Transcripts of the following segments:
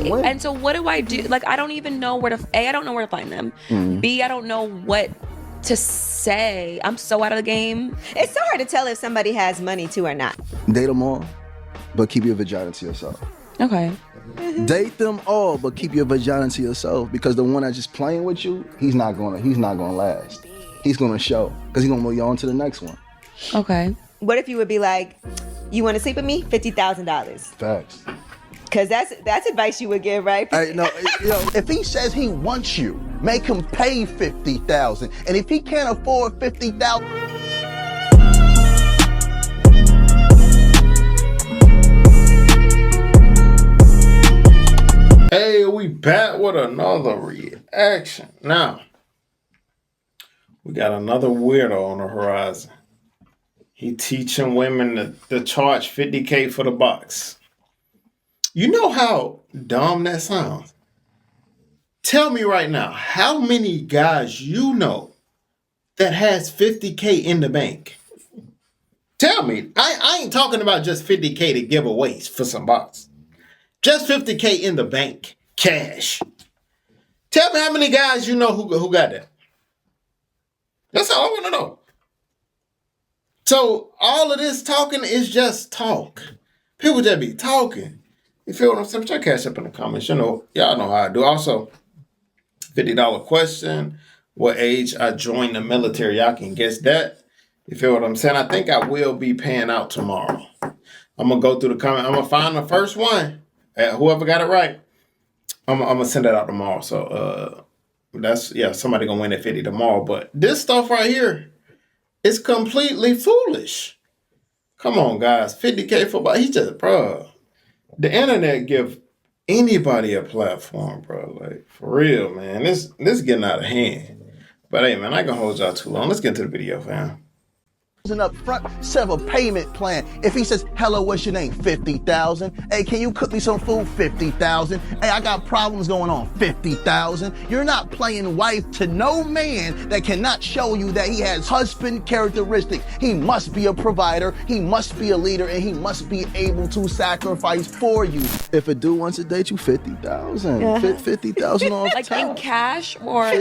women. And so what do I do? Like, I don't even know where to, A, I don't know where to find them. B, I don't know what to say. I'm so out of the game. It's so hard to tell if somebody has money too or not. Date them all, but keep your vagina to yourself. Okay. Date them all, but keep your vagina to yourself, because the one that's just playing with you, he's not gonna last. He's gonna show, because he's gonna move you on to the next one. Okay. What if you would be like, you want to sleep with me? $50,000. Facts. Because that's advice you would give, right? Hey, no, if he says he wants you, make him pay $50,000. And if he can't afford $50,000. Hey, we back with another reaction. Now, we got another weirdo on the horizon. He teaching women to charge $50K for the box. You know how dumb that sounds? Tell me right now, how many guys you know that has $50K in the bank? Tell me. I ain't talking about just $50K to give away for some box. Just $50K in the bank, cash. Tell me how many guys you know who got that. That's all I want to know. So all of this talking is just talk. People just be talking. You feel what I'm saying? Put your cash up in the comments. You know, y'all know how I do. Also, $50 question. What age I joined the military? Y'all can guess that. You feel what I'm saying? I think I will be paying out tomorrow. I'm going to go through the comment. I'm going to find the first one. Whoever got it right, I'm going to send that out tomorrow. So, somebody going to win at 50 tomorrow. But this stuff right here is completely foolish. Come on, guys. $50K for, he just, bro. The internet give anybody a platform, bro. Like, for real, man. This getting out of hand. But hey, man, I ain't gonna hold y'all too long. Let's get into the video, fam. Up front, set up a payment plan. If he says, hello, what's your name? 50,000. Hey, can you cook me some food? 50,000. Hey, I got problems going on. 50,000. You're not playing wife to no man that cannot show you that he has husband characteristics. He must be a provider, he must be a leader, and he must be able to sacrifice for you. If a dude wants to date you, 50,000. 50,000 off Like top. in cash or?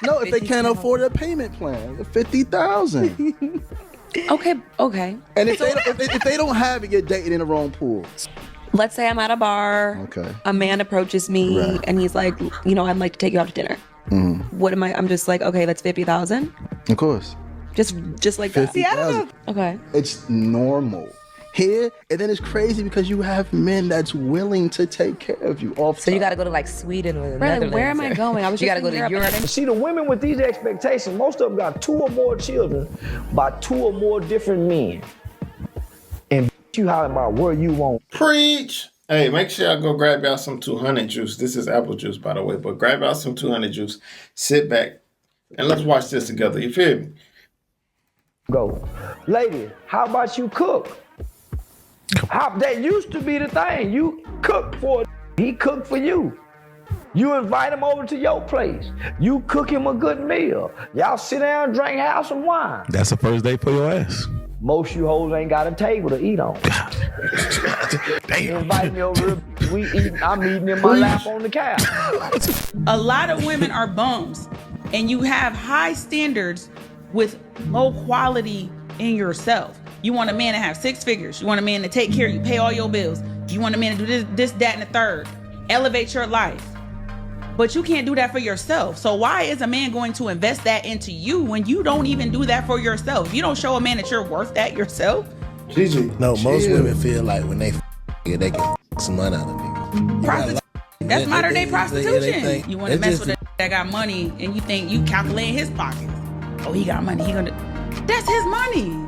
No, if they can't afford a payment plan, 50,000. Okay. And if they don't have it, you're dating in the wrong pool. Let's say I'm at a bar. Okay. A man approaches me and he's like, I'd like to take you out to dinner. What am I? I'm just like, okay, that's 50,000. Of course. Just like that. See, I don't know. Okay. It's normal here, and then it's crazy because you have men that's willing to take care of you. So you got to go to like Sweden or Netherlands. Where am I going? I was you just got to go to Europe. See, the women with these expectations, most of them got 2 or more children by 2 or more different men. And you holler about where you want. Preach. Hey, make sure y'all go grab y'all some 200 juice. This is apple juice, by the way, but grab y'all some 200 juice. Sit back and let's watch this together. You feel me? Go. Lady, how about you cook? That used to be the thing. You cook for he cooked for you. You invite him over to your place. You cook him a good meal. Y'all sit down and drink, have some wine. That's the first date for your ass. Most you hoes ain't got a table to eat on. Damn. Invite me over, I'm eating in my lap on the couch. A lot of women are bums, and you have high standards with low quality in yourself. You want a man to have 6 figures. You want a man to take care of you, pay all your bills. You want a man to do this, that, and the third. Elevate your life. But you can't do that for yourself. So why is a man going to invest that into you when you don't even do that for yourself? You don't show a man that you're worth that yourself. Gigi. No, most women feel like when they get some money out of me. That's modern day prostitution. You want to mess with a that got money and you think you calculate his pockets. Oh, he got money. That's his money.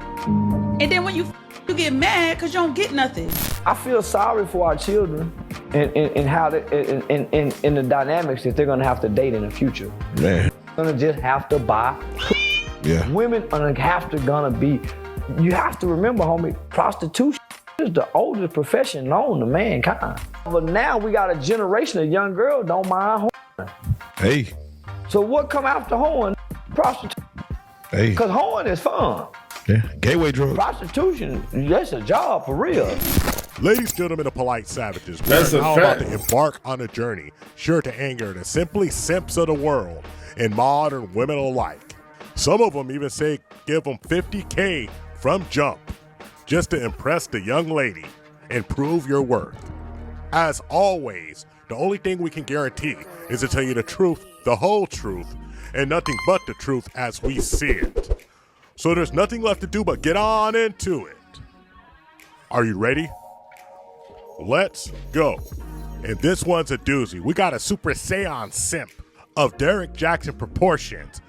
And then when you get mad because you don't get nothing. I feel sorry for our children and how in the dynamics that they're gonna have to date in the future. Man. They're gonna just have to buy. Yeah. Women are gonna be. You have to remember, homie, prostitution is the oldest profession known to mankind. But now we got a generation of young girls don't mind whoring. Hey. So what come after whoring? Prostitution. Hey. Because whoring is fun. Yeah. Gateway drug. Prostitution, that's a job for real. Ladies, gentlemen, and polite savages, we That's are a now fact. about to embark on a journey sure to anger the simply simps of the world and modern women alike. Some of them even say give them $50K from jump just to impress the young lady and prove your worth. As always, the only thing we can guarantee is to tell you the truth, the whole truth, and nothing but the truth as we see it. So there's nothing left to do but get on into it. Are you ready? Let's go. And this one's a doozy. We got a Super Saiyan simp of Derek Jackson proportions.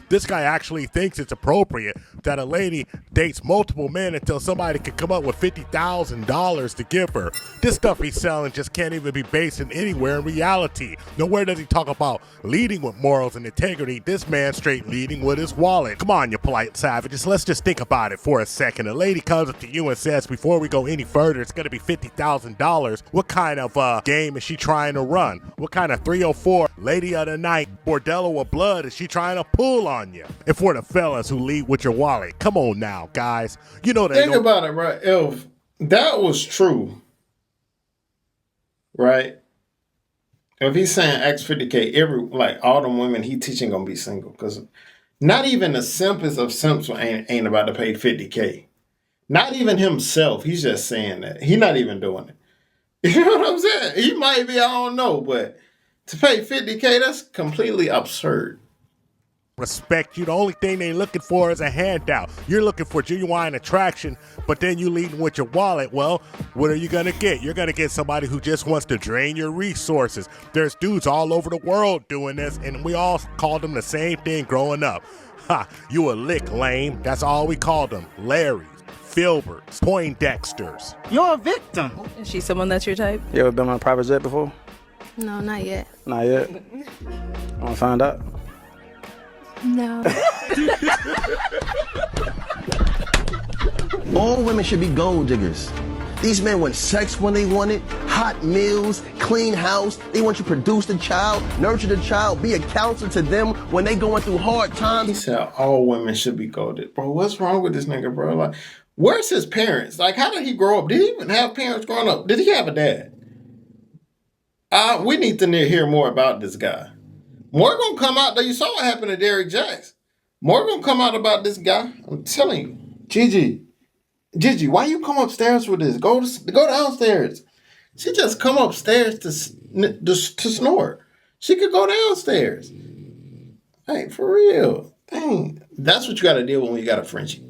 This guy actually thinks it's appropriate that a lady dates multiple men until somebody can come up with $50,000 to give her. This stuff he's selling just can't even be based in anywhere in reality. Nowhere does he talk about leading with morals and integrity. This man straight leading with his wallet. Come on, you polite savages. Let's just think about it for a second. A lady comes up to you and says, before we go any further, it's going to be $50,000. What kind of game is she trying to run? What kind of 304 lady of the night bordello of blood is she trying to pull on you? And for the fellas who lead with your wallet, come on now, guys. You know they Think don't. about it, right? If that was true, right? If he's saying X 50K, like all them women he teaching gonna be single, because not even the simpest of simps ain't about to pay 50K. Not even himself. He's just saying that. He's not even doing it. You know what I'm saying? He might be, I don't know, but to pay 50K, that's completely absurd. Respect you. The only thing they looking for is a handout. You're looking for genuine attraction, but then you leading with your wallet. Well, what are you gonna get? You're gonna get somebody who just wants to drain your resources. There's dudes all over the world doing this, and we all called them the same thing growing up. Ha, you a lick, lame. That's all we called them. Larrys, Filberts, Poindexters. You're a victim. Is she someone that's your type? You ever been on a private jet before? No, not yet. Not yet. Wanna find out? No. All women should be gold diggers. These men want sex when they want it, hot meals, clean house. They want you to produce the child, nurture the child, be a counselor to them when they going through hard times. He said all women should be golded. Bro, what's wrong with this nigga, bro? Like, where's his parents? Like, how did he grow up? Did he even have parents growing up? Did he have a dad? We need to hear more about this guy. More gonna come out. You saw what happened to Derek Jackson. More gonna come out about this guy. I'm telling you. Gigi, why you come upstairs with this? Go downstairs. She just come upstairs to snore. She could go downstairs. Hey, for real. Dang. That's what you gotta deal with when you got a Frenchie.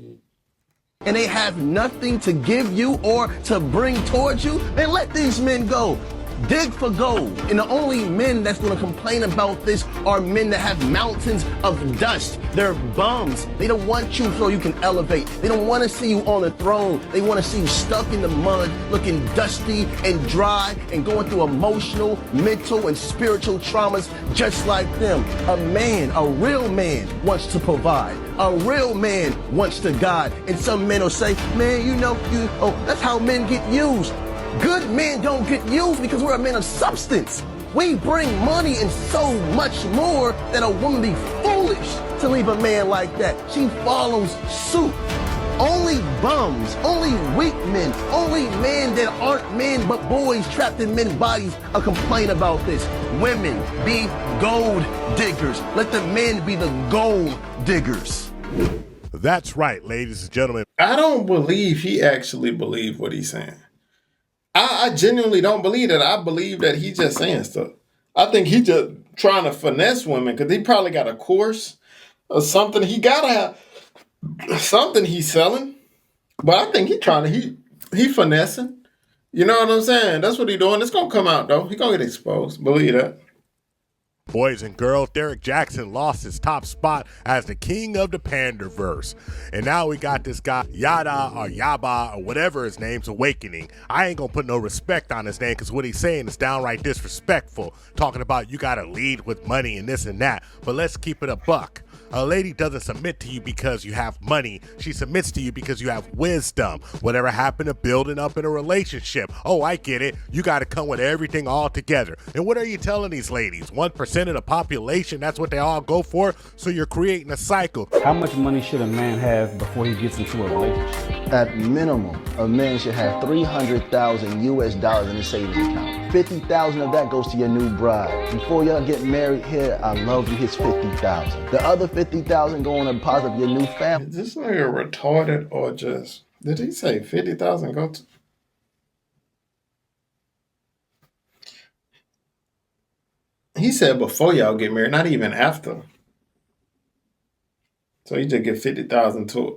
And they have nothing to give you or to bring towards you, then let these men go. Dig for gold. And the only men that's going to complain about this are men that have mountains of dust. They're bums. They don't want you so you can elevate. They don't want to see you on the throne. They want to see you stuck in the mud, looking dusty and dry and going through emotional, mental, and spiritual traumas just like them. A man, a real man, wants to provide. A real man wants to guide. And some men will say, man, that's how men get used. Good men don't get used because we're a man of substance. We bring money and so much more that a woman be foolish to leave a man like that. She follows suit. Only bums, only weak men, only men that aren't men but boys trapped in men's bodies are complain about this. Women be gold diggers. Let the men be the gold diggers. That's right, ladies and gentlemen. I don't believe he actually believed what he's saying. I genuinely don't believe that. I believe that he's just saying stuff. I think he just trying to finesse women because he probably got a course or something. He gotta have something he's selling. But I think he finessing. You know what I'm saying? That's what he doing. It's gonna come out though. He gonna get exposed. Believe that. Boys and girls, Derek Jackson lost his top spot as the king of the Panderverse. And now we got this guy, Yada or Yaba or whatever his name's awakening. I ain't gonna put no respect on his name because what he's saying is downright disrespectful. Talking about you gotta lead with money and this and that. But let's keep it a buck. A lady doesn't submit to you because you have money. She submits to you because you have wisdom. Whatever happened to building up in a relationship? Oh, I get it. You got to come with everything all together. And what are you telling these ladies? 1% of the population, that's what they all go for? So you're creating a cycle. How much money should a man have before he gets into a relationship? At minimum, a man should have 300,000 US dollars in his savings account. 50,000 of that goes to your new bride. Before y'all get married here, I love you, hits 50,000. The other 50,000 go on a deposit of your new family. Is this nigga retarded or just, did he say 50,000 go to? He said before y'all get married, not even after. So you just get 50,000 to it.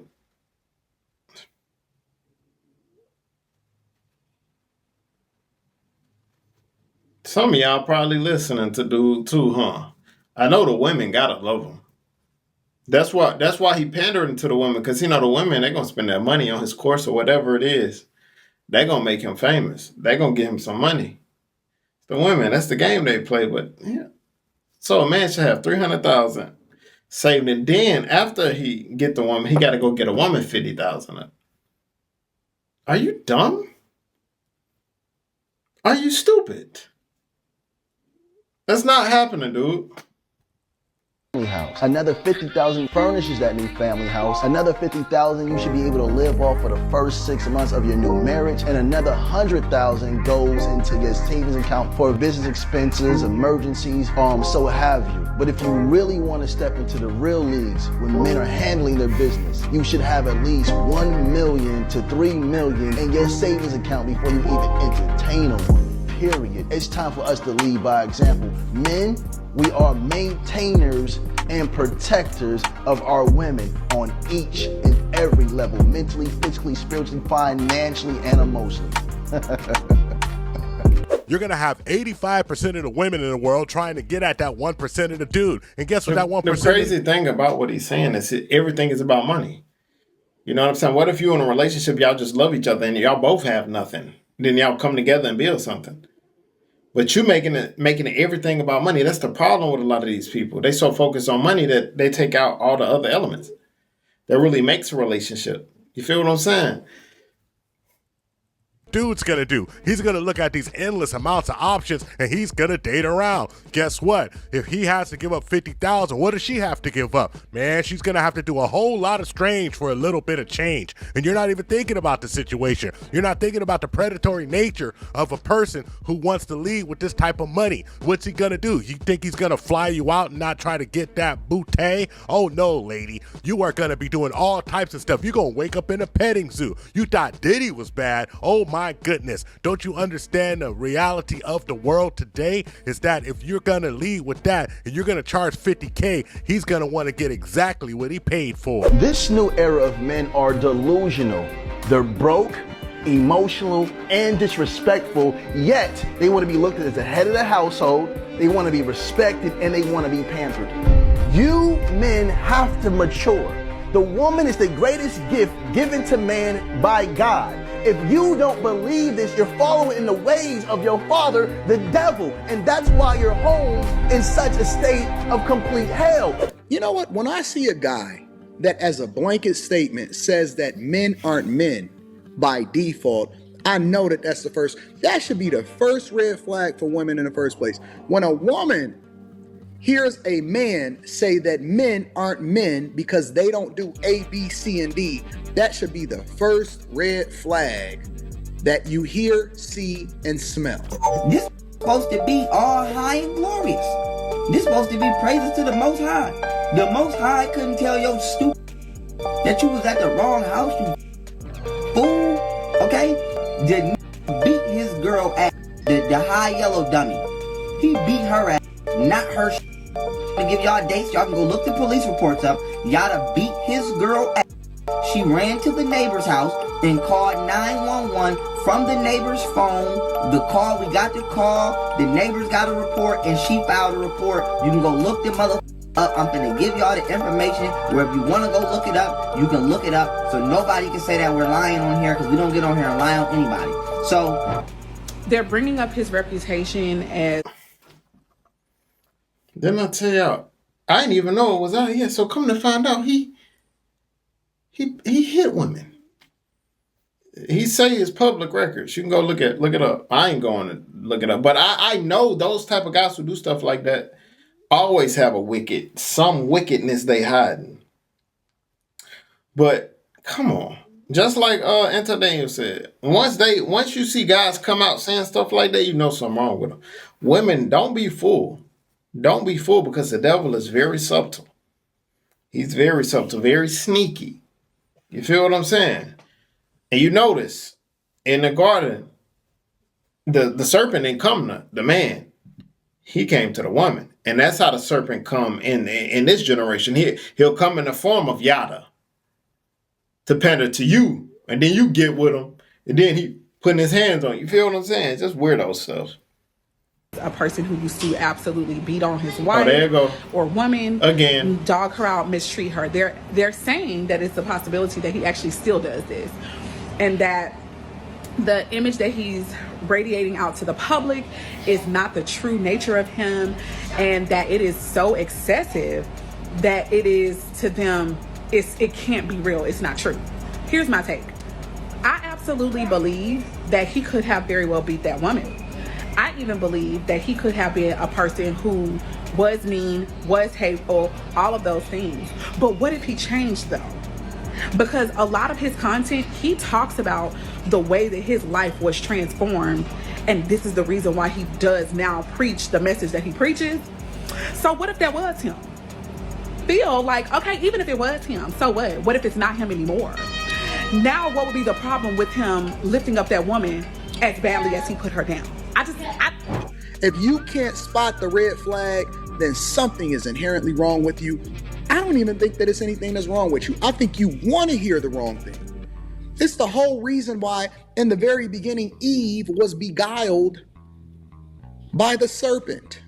Some of y'all probably listening to dude too, huh? I know the women gotta love him. That's why he pandering to the women, because he know the women, they're gonna spend their money on his course or whatever it is. They're gonna make him famous. They're gonna give him some money. The women, that's the game they play with. Yeah. So a man should have 300,000 saved, and then after he get the woman, he gotta go get a woman 50,000. Are you dumb? Are you stupid? That's not happening, dude. House. Another 50,000 furnishes that new family house. Another 50,000 you should be able to live off for the first 6 months of your new marriage, and another 100,000 goes into your savings account for business expenses, emergencies, so have you. But if you really want to step into the real leagues when men are handling their business, you should have at least 1 million to 3 million in your savings account before you even entertain a woman. Period. It's time for us to lead by example. Men, we are maintainers and protectors of our women on each and every level, mentally, physically, spiritually, financially, and emotionally. You're going to have 85% of the women in the world trying to get at that 1% of the dude. And guess what that 1% The crazy thing about what he's saying is everything is about money. You know what I'm saying? What if you're in a relationship, y'all just love each other and y'all both have nothing? Then y'all come together and build something. But you making it everything about money. That's the problem with a lot of these people. They so focused on money that they take out all the other elements that really makes a relationship. You feel what I'm saying? Dude's gonna do. He's gonna look at these endless amounts of options and he's gonna date around. Guess what? If he has to give up 50,000, what does she have to give up? Man, she's gonna have to do a whole lot of strange for a little bit of change. And you're not even thinking about the situation. You're not thinking about the predatory nature of a person who wants to lead with this type of money. What's he gonna do? You think he's gonna fly you out and not try to get that bouquet? Oh no, lady. You are gonna be doing all types of stuff. You're gonna wake up in a petting zoo. You thought Diddy was bad. Oh my goodness. Don't you understand the reality of the world today is that if you're going to lead with that and you're going to charge $50K, he's going to want to get exactly what he paid for. This new era of men are delusional. They're broke, emotional, and disrespectful, yet they want to be looked at as the head of the household. They want to be respected and they want to be pampered. You men have to mature. The woman is the greatest gift given to man by God. If you don't believe this, you're following in the ways of your father, the devil. And that's why your home in such a state of complete hell. You know what? When I see a guy that as a blanket statement says that men aren't men by default, I know that should be the first red flag for women in the first place. When a woman hears a man say that men aren't men because they don't do A, B, C, and D, that should be the first red flag that you hear, see, and smell. This supposed to be all high and glorious. This supposed to be praises to the Most High. The Most High couldn't tell your stupid that you was at the wrong house, you fool, okay? Did beat his girl ass, the high yellow dummy. He beat her ass, not her shit. To give y'all dates, y'all can go look the police reports up. Y'all to beat his girl ass. She ran to the neighbor's house and called 911 from the neighbor's phone. We got the call, the neighbors got a report, and she filed a report. You can go look the mother up. I'm gonna give y'all the information where if you wanna go look it up, you can look it up. So nobody can say that we're lying on here, because we don't get on here and lie on anybody. So they're bringing up his reputation as... Didn't I tell y'all? I didn't even know it was out here. So come to find out, he hit women. He say it's public records. You can go look it up. I ain't going to look it up, but I know those type of guys who do stuff like that always have some wickedness they hiding. But come on, Just like Anton Daniel said, once you see guys come out saying stuff like that, you know something wrong with them. Women, don't be fooled. Don't be fooled, because the devil is very subtle. He's very subtle, very sneaky. You feel what I'm saying? And you notice in the garden, the serpent didn't come to the man. He came to the woman. And that's how the serpent come in this generation. He'll come in the form of Yada to pander to you. And then you get with him. And then he putting his hands on you. You feel what I'm saying? It's just weirdo stuff. A person who used to absolutely beat on his wife, there you go. Or woman, again, dog her out, mistreat her. They're saying that it's a possibility that he actually still does this, and that the image that he's radiating out to the public is not the true nature of him, and that it is so excessive that it is to them, it can't be real. It's not true. Here's my take. I absolutely believe that he could have very well beat that woman. I even believe that he could have been a person who was mean, was hateful, all of those things. But what if he changed though? Because a lot of his content, he talks about the way that his life was transformed. And this is the reason why he does now preach the message that he preaches. So what if that was him? Feel like, okay, even if it was him, so what? What if it's not him anymore? Now what would be the problem with him lifting up that woman as badly as he put her down? If you can't spot the red flag, then something is inherently wrong with you. I don't even think that it's anything that's wrong with you. I think you want to hear the wrong thing. It's the whole reason why in the very beginning Eve was beguiled by the serpent.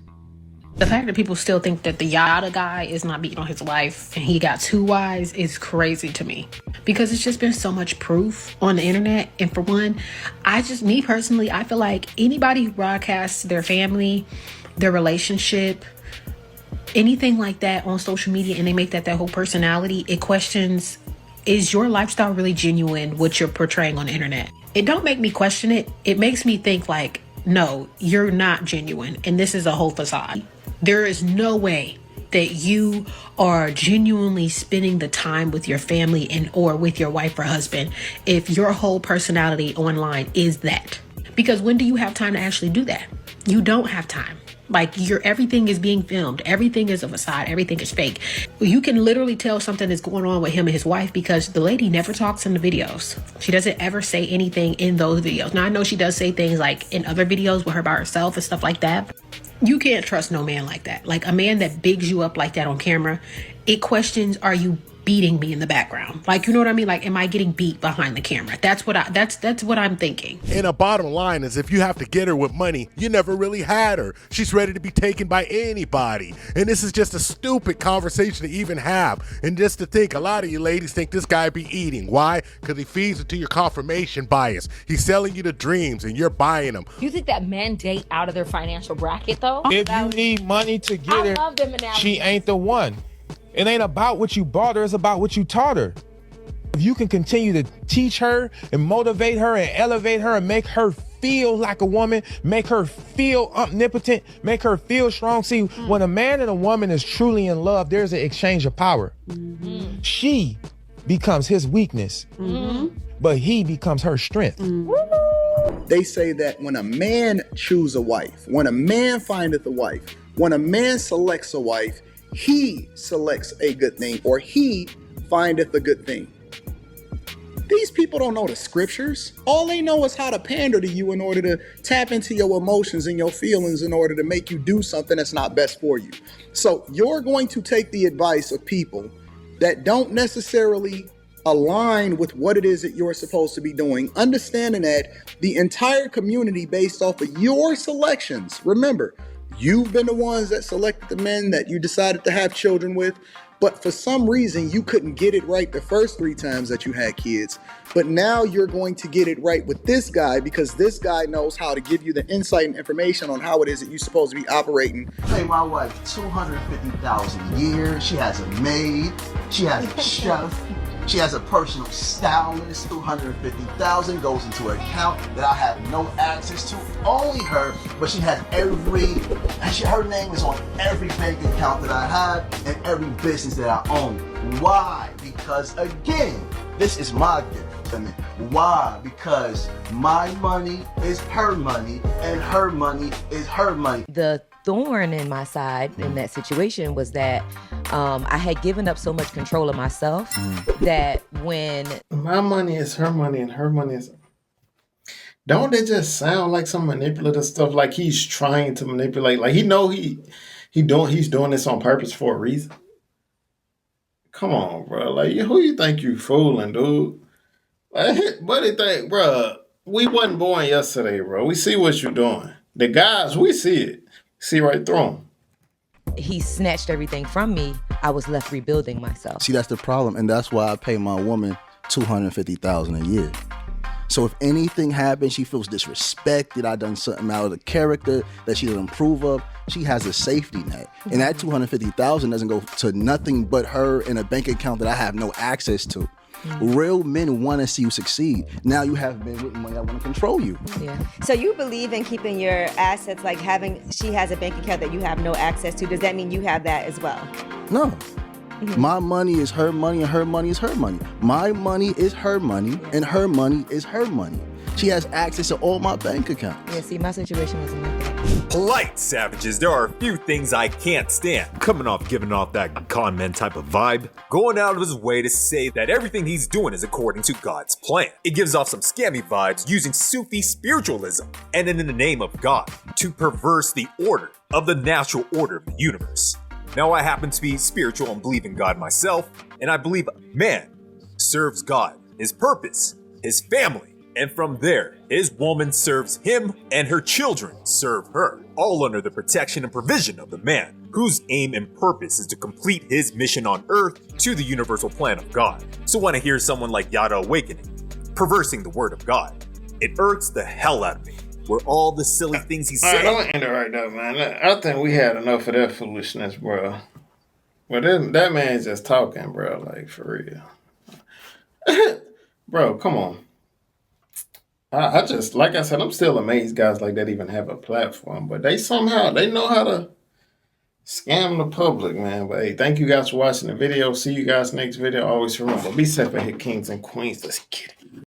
The fact that people still think that the Yada guy is not beating on his wife and he got 2 wives is crazy to me, because it's just been so much proof on the internet. And for one, me personally, I feel like anybody who broadcasts their family, their relationship, anything like that on social media, and they make that their whole personality, it questions, is your lifestyle really genuine, what you're portraying on the internet? It don't make me question it. It makes me think like, no, you're not genuine, and this is a whole facade. There is no way that you are genuinely spending the time with your family or with your wife or husband if your whole personality online is that. Because when do you have time to actually do that? You don't have time. Like, everything is being filmed. Everything is a facade. Everything is fake. You can literally tell something is going on with him and his wife because the lady never talks in the videos. She doesn't ever say anything in those videos. Now, I know she does say things like in other videos with her by herself and stuff like that. You can't trust no man like that. Like, a man that bigs you up like that on camera, it questions, are you beating me in the background? Like, you know what I mean? Like, am I getting beat behind the camera? That's what I'm thinking. And a bottom line is, if you have to get her with money, you never really had her. She's ready to be taken by anybody. And this is just a stupid conversation to even have. And just to think, a lot of you ladies think this guy be eating. Why? Because he feeds into your confirmation bias. He's selling you the dreams and you're buying them. You think that men date out of their financial bracket though? If you need money to get her, she ain't the one. It ain't about what you bought her, it's about what you taught her. If you can continue to teach her and motivate her and elevate her and make her feel like a woman, make her feel omnipotent, make her feel strong. See, when a man and a woman is truly in love, there's an exchange of power. Mm-hmm. She becomes his weakness, but he becomes her strength. They say that when a man choose a wife, when a man findeth a wife, when a man selects a wife, he selects a good thing, or he findeth a good thing. These people don't know the scriptures. All they know is how to pander to you in order to tap into your emotions and your feelings in order to make you do something that's not best for you. So you're going to take the advice of people that don't necessarily align with what it is that you're supposed to be doing, understanding that the entire community based off of your selections. Remember, you've been the ones that selected the men that you decided to have children with, but for some reason you couldn't get it right the first 3 times that you had kids. But now you're going to get it right with this guy because this guy knows how to give you the insight and information on how it is that you're supposed to be operating. Pay my wife $250,000 a year. She has a maid. She has a chef. She has a personal stylist. $250,000 goes into an account that I have no access to, only her, but she has her name is on every bank account that I have and every business that I own. Why? Because again, this is my gift. women. Why? Because my money is her money and her money is her money. The thorn in my side in that situation was that I had given up so much control of myself that when my money is her money and her money is... Don't it just sound like some manipulative stuff? Like he's trying to manipulate. Like he know he's doing this on purpose for a reason. Come on, bro. Like who you think you fooling, dude? Like, what do you think, bro? We wasn't born yesterday, bro. We see what you're doing. The guys, we see it. See right through them. he snatched everything from me, I was left rebuilding myself. See, that's the problem, and that's why I pay my woman $250,000 a year. So if anything happens, she feels disrespected, I done something out of the character that she doesn't approve of, she has a safety net. And that $250,000 doesn't go to nothing but her in a bank account that I have no access to. Real men want to see you succeed. Now you have men with money that want to control you. Yeah. So you believe in keeping your assets, like she has a bank account that you have no access to. Does that mean you have that as well? No. My money is her money and her money is her money. My money is her money and her money is her money. She has access to all my bank accounts. Yeah, see, my situation wasn't like that. Polite savages, there are a few things I can't stand. Giving off that con man type of vibe. Going out of his way to say that everything he's doing is according to God's plan. It gives off some scammy vibes using Sufi spiritualism and in the name of God to perverse the order of the natural order of the universe. Now I happen to be spiritual and believe in God myself, and I believe man serves God, his purpose, his family. And from there, his woman serves him and her children serve her, all under the protection and provision of the man, whose aim and purpose is to complete his mission on earth to the universal plan of God. So when I hear someone like Yada Awakening perversing the word of God, it irks the hell out of me. Where all the silly things he said. Don't end it right there, man. I think we had enough of that foolishness, bro. But that man's just talking, bro, like for real. Bro, come on. I just, like I said, I'm still amazed guys like that even have a platform, but they know how to scam the public, man. But hey, thank you guys for watching the video. See you guys next video. Always remember, be safe ahead, kings and queens. Let's get it.